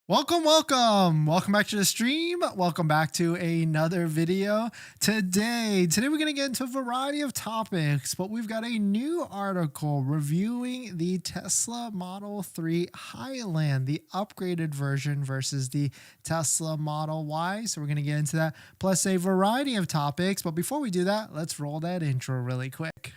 Welcome back to the stream. Welcome back to another video. Today we're going to get into a variety of topics, but we've got a new article reviewing the Tesla Model 3 Highland, the upgraded version versus the Tesla Model Y. So we're going to get into that, plus a variety of topics. But before we do that, let's roll that intro really quick.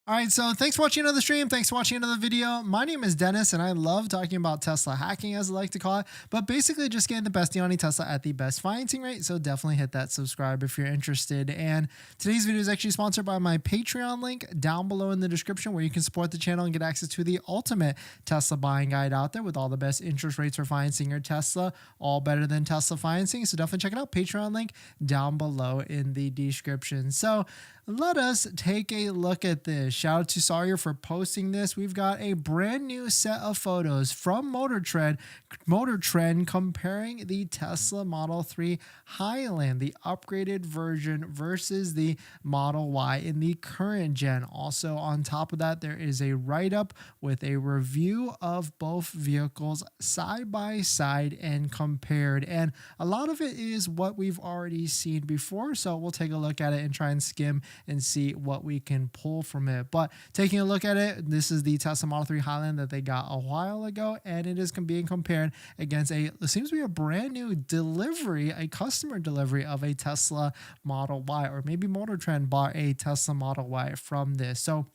All right, so thanks for watching another stream. Thanks for watching another video. My name is Dennis, and I love talking about Tesla hacking, as I like to call it, but basically just getting the best deal on a Tesla at the best financing rate. So definitely hit that subscribe if you're interested. And today's video is actually sponsored by my Patreon link down below in the description, where you can support the channel and get access to the ultimate Tesla buying guide out there with all the best interest rates for financing your Tesla, all better than Tesla financing. So definitely check it out. Patreon link down below in the description. So let us take a look at this. Shout out to Sawyer for posting this. We've got a brand new set of photos from Motor Trend comparing the Tesla Model 3 Highland, the upgraded version, versus the Model Y in the current gen. Also on top of that, there is a write-up with a review of both vehicles side by side and compared. And a lot of it is what we've already seen before. So we'll take a look at it and try and skim and see what we can pull from it. But taking a look at it, this is the Tesla Model 3 Highland that they got a while ago, and it is being compared against it seems to be a brand new delivery, a customer delivery of a Tesla Model Y, or maybe Motor Trend bought a Tesla Model Y from this. So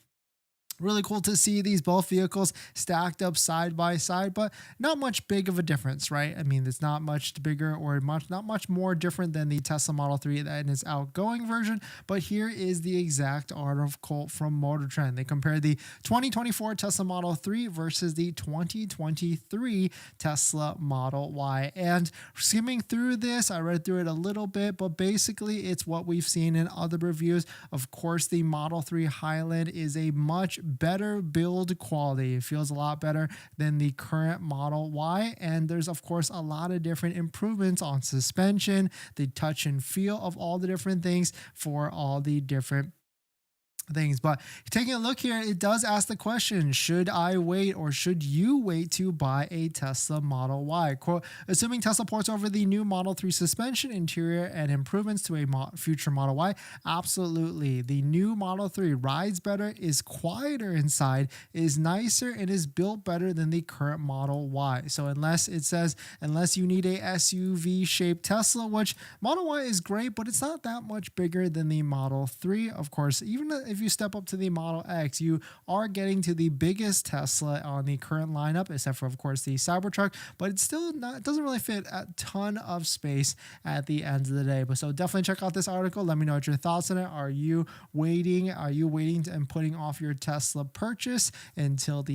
really cool to see these both vehicles stacked up side by side, but not much big of a difference, right? I mean, it's not much bigger or not much more different than the Tesla Model 3 in its outgoing version. But here is the exact article from Motor Trend. They compare the 2024 Tesla Model 3 versus the 2023 Tesla Model Y. And skimming through this, I read through it a little bit, but basically it's what we've seen in other reviews. Of course, the Model 3 Highland is a much better build quality. It feels a lot better than the current Model Y, and there's of course a lot of different improvements on suspension, the touch and feel of all the different things for all the different things. But taking a look here, it does ask the question, should I wait or should you wait to buy a Tesla Model Y? Quote, assuming Tesla ports over the new Model 3 suspension, interior, and improvements to a future Model Y, absolutely. The new Model 3 rides better, is quieter inside, is nicer, and is built better than the current Model Y. So unless you need a SUV shaped Tesla, which Model Y is great, but it's not that much bigger than the Model 3. Of course, even if you step up to the Model X, you are getting to the biggest Tesla on the current lineup, except for, of course, the Cybertruck, but it's still not, it doesn't really fit a ton of space at the end of the day. But so definitely check out this article. Let me know what your thoughts on it. Are you waiting and putting off your Tesla purchase until the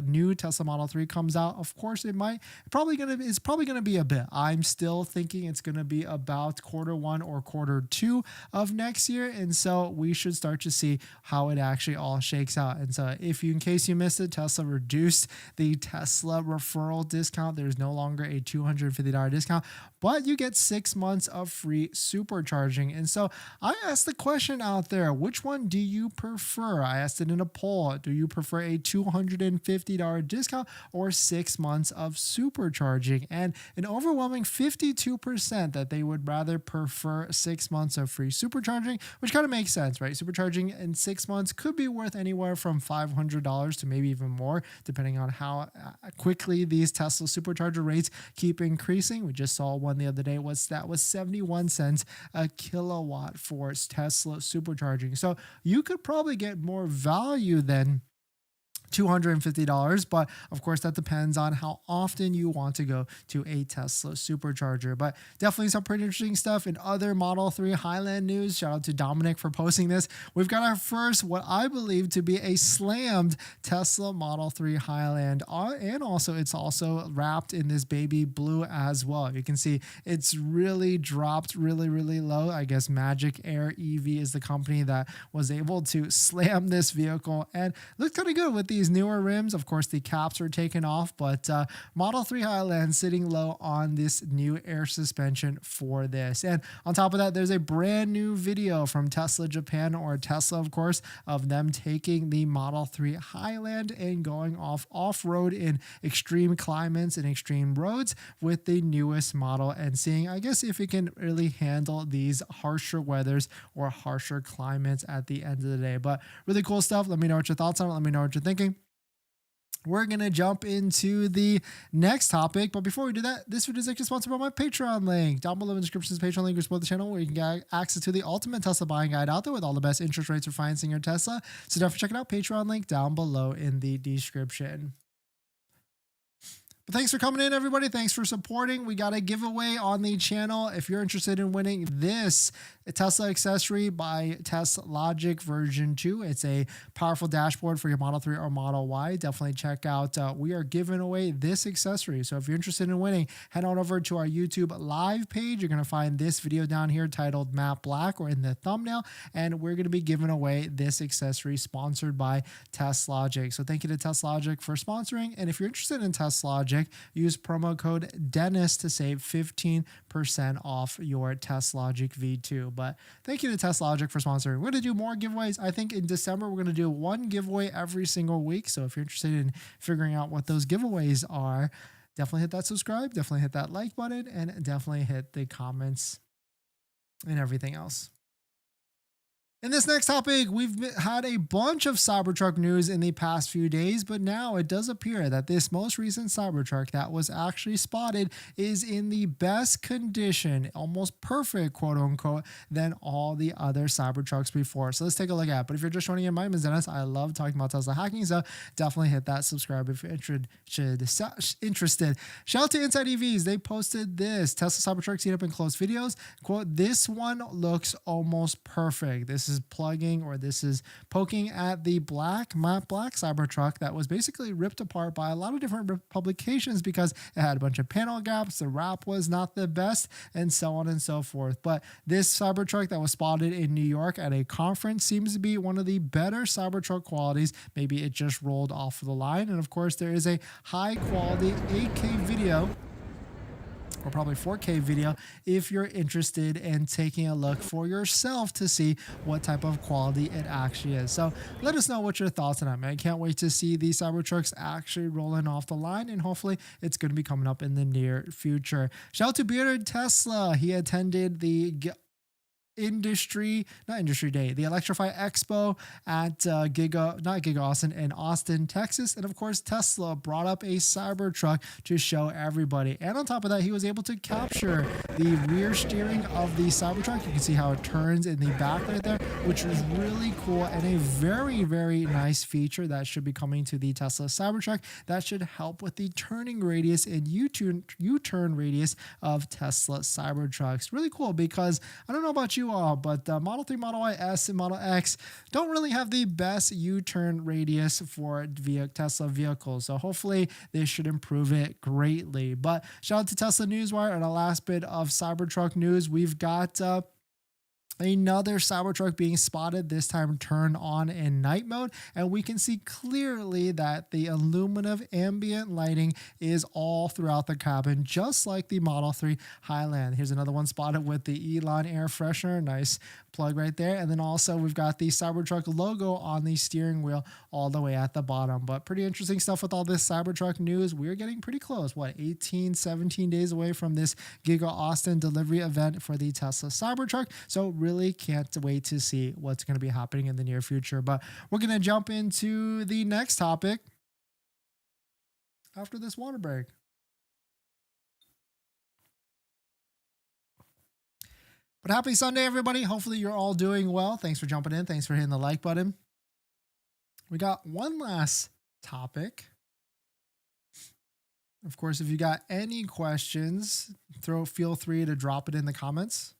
new Tesla Model 3 comes out? Of course, it's probably gonna be a bit. I'm still thinking it's gonna be about Q1 or Q2 of next year, and so we should start to see how it actually all shakes out. And so in case you missed it, Tesla reduced the Tesla referral discount. There's no longer a $250 discount, but you get 6 months of free supercharging. And so I asked the question out there, which one do you prefer? I asked it in a poll. Do you prefer a $250 discount or 6 months of supercharging? And an overwhelming 52% that they would rather prefer 6 months of free supercharging, which kind of makes sense, right? Supercharging in 6 months could be worth anywhere from $500 to maybe even more, depending on how quickly these Tesla supercharger rates keep increasing. We just saw one the other day was 71 cents a kilowatt for Tesla supercharging. So you could probably get more value than $250, but of course that depends on how often you want to go to a Tesla supercharger. But definitely some pretty interesting stuff in other Model 3 Highland news. Shout out to Dominic for posting this. We've got our first, what I believe to be a slammed Tesla Model 3 Highland, and also it's also wrapped in this baby blue as well. You can see it's really dropped really low. I guess Magic Air EV is the company that was able to slam this vehicle, and looks kind of good with the these newer rims. Of course, the caps are taken off, but Model 3 Highland sitting low on this new air suspension for this. And on top of that, there's a brand new video from Tesla Japan, or Tesla, of course, of them taking the Model 3 Highland and going off-road in extreme climates and extreme roads with the newest model, and seeing, I guess, if it can really handle these harsher weathers or harsher climates at the end of the day. But really cool stuff. Let me know what your thoughts on it. Let me know what you're thinking. We're going to jump into the next topic. But before we do that, this video is actually sponsored by my Patreon link. Down below in the description is the Patreon link to support the channel, where you can get access to the ultimate Tesla buying guide out there with all the best interest rates for financing your Tesla. So definitely check it out. Patreon link down below in the description. But thanks for coming in, everybody. Thanks for supporting. We got a giveaway on the channel. If you're interested in winning this Tesla accessory by TestLogic version 2, it's a powerful dashboard for your Model 3 or Model Y. Definitely check out. We are giving away this accessory. So if you're interested in winning, head on over to our YouTube live page. You're going to find this video down here titled MAGBAK, or in the thumbnail. And we're going to be giving away this accessory sponsored by TestLogic. So thank you to TestLogic for sponsoring. And if you're interested in TestLogic, use promo code Dennis to save 15% off your TestLogic V2. But thank you to TestLogic for sponsoring. We're going to do more giveaways. I think in December, we're going to do one giveaway every single week. So if you're interested in figuring out what those giveaways are, definitely hit that subscribe, definitely hit that like button, and definitely hit the comments and everything else. In this next topic, we've had a bunch of Cybertruck news in the past few days, but now it does appear that this most recent Cybertruck that was actually spotted is in the best condition, almost perfect, quote unquote, than all the other Cybertrucks before. So let's take a look at it. But if you're just joining in, my name is Dennis. I love talking about Tesla hacking, so definitely hit that subscribe if you're interested. Shout out to Inside EVs. They posted this Tesla Cybertruck seen up in close videos. Quote, this one looks almost perfect. This is plugging, or this is poking at the matte black Cybertruck that was basically ripped apart by a lot of different publications because it had a bunch of panel gaps, the wrap was not the best, and so on and so forth. But this Cybertruck that was spotted in New York at a conference seems to be one of the better Cybertruck qualities. Maybe it just rolled off of the line. And of course, there is a high quality 8K video, or probably 4K video, if you're interested in taking a look for yourself to see what type of quality it actually is. So let us know what your thoughts on that, man. I can't wait to see these Cybertrucks actually rolling off the line, and hopefully it's going to be coming up in the near future. Shout out to Bearded Tesla. He attended the the Electrify Expo at Giga Austin in Austin, Texas. And of course, Tesla brought up a Cybertruck to show everybody. And on top of that, he was able to capture the rear steering of the Cybertruck. You can see how it turns in the back right there, which is really cool, and a very, very nice feature that should be coming to the Tesla Cybertruck. That should help with the turning radius and U-turn radius of Tesla Cybertrucks. Really cool, because I don't know about you all, but Model 3, Model Y, S, and Model X don't really have the best U-turn radius for Tesla vehicles. So hopefully this should improve it greatly. But shout out to Tesla Newswire. And a last bit of Cybertruck news, we've got another Cybertruck being spotted, this time turned on in night mode, and we can see clearly that the aluminum ambient lighting is all throughout the cabin, just like the Model 3 Highland. Here's another one spotted with the Elon air freshener. Nice plug right there. And then also we've got the Cybertruck logo on the steering wheel all the way at the bottom. But pretty interesting stuff with all this Cybertruck news. We're getting pretty close, 18, 17 days away from this Giga Austin delivery event for the Tesla Cybertruck. So really can't wait to see what's going to be happening in the near future. But we're going to jump into the next topic after this water break. But happy Sunday, everybody. Hopefully you're all doing well. Thanks for jumping in. Thanks for hitting the like button. We got one last topic. Of course, if you got any questions, feel free to drop it in the comments.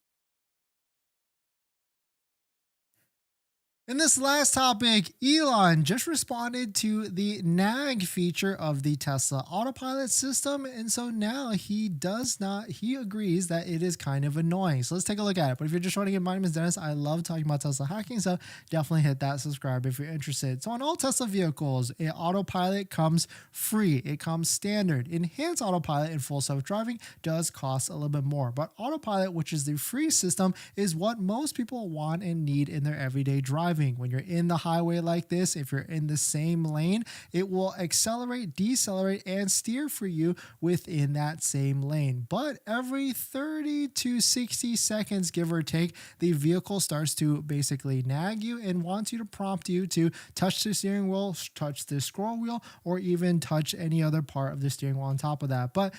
In this last topic, Elon just responded to the nag feature of the Tesla Autopilot system. And so now he agrees that it is kind of annoying. So let's take a look at it. But if you're just joining in, my name is Dennis. I love talking about Tesla hacking. So definitely hit that subscribe if you're interested. So on all Tesla vehicles, Autopilot comes free. It comes standard. Enhanced Autopilot in full self-driving does cost a little bit more. But Autopilot, which is the free system, is what most people want and need in their everyday driving. When you're in the highway like this, if you're in the same lane, it will accelerate, decelerate, and steer for you within that same lane. But every 30 to 60 seconds, give or take, the vehicle starts to basically nag you and wants you to prompt you to touch the steering wheel, touch the scroll wheel, or even touch any other part of the steering wheel on top of that. But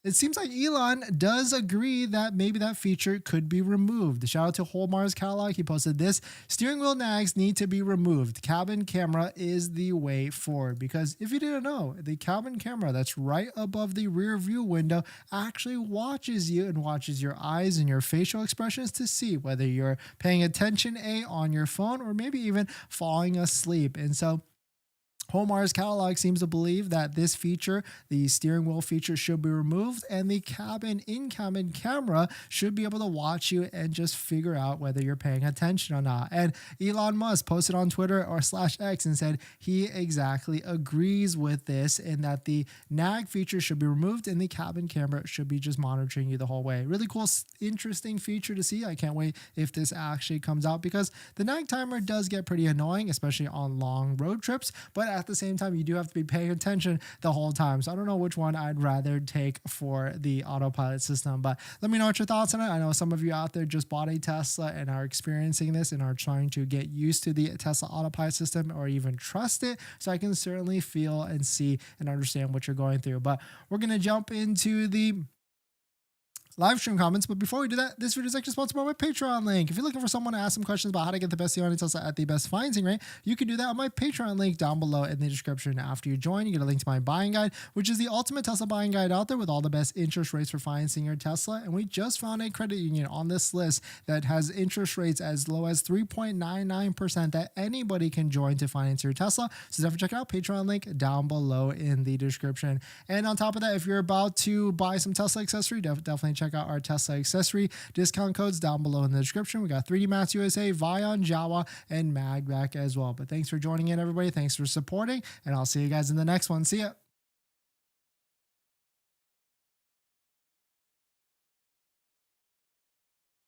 it seems like Elon does agree that maybe that feature could be removed. Shout out to Holmar's Catalog. He posted this: steering wheel nags need to be removed. Cabin camera is the way forward. Because if you didn't know, the cabin camera that's right above the rear view window actually watches you and watches your eyes and your facial expressions to see whether you're paying attention on your phone or maybe even falling asleep. And so Homar's Catalog seems to believe that this feature, the steering wheel feature, should be removed, and the in-cabin camera should be able to watch you and just figure out whether you're paying attention or not. And Elon Musk posted on Twitter or /X and said he exactly agrees with this, and that the nag feature should be removed and the cabin camera should be just monitoring you the whole way. Really cool, interesting feature to see. I can't wait if this actually comes out, because the nag timer does get pretty annoying, especially on long road trips. But at the same time, you do have to be paying attention the whole time. So I don't know which one I'd rather take for the Autopilot system, but let me know what your thoughts on it. I know some of you out there just bought a Tesla and are experiencing this and are trying to get used to the Tesla Autopilot system or even trust it. So I can certainly feel and see and understand what you're going through. But we're going to jump into the live stream comments. But before we do that, this video is actually sponsored by my Patreon link. If you're looking for someone to ask some questions about how to get the best deal on a Tesla at the best financing rate, you can do that on my Patreon link down below in the description. After you join, you get a link to my buying guide, which is the ultimate Tesla buying guide out there with all the best interest rates for financing your Tesla. And we just found a credit union on this list that has interest rates as low as 3.99% that anybody can join to finance your Tesla. So definitely check out Patreon link down below in the description. And on top of that, if you're about to buy some Tesla accessory, definitely check out our Tesla accessory discount codes down below in the description. We got 3D Mats USA, Vion, Jawa, and MAGBAK as well. But thanks for joining in, everybody. Thanks for supporting, and I'll see you guys in the next one. See ya.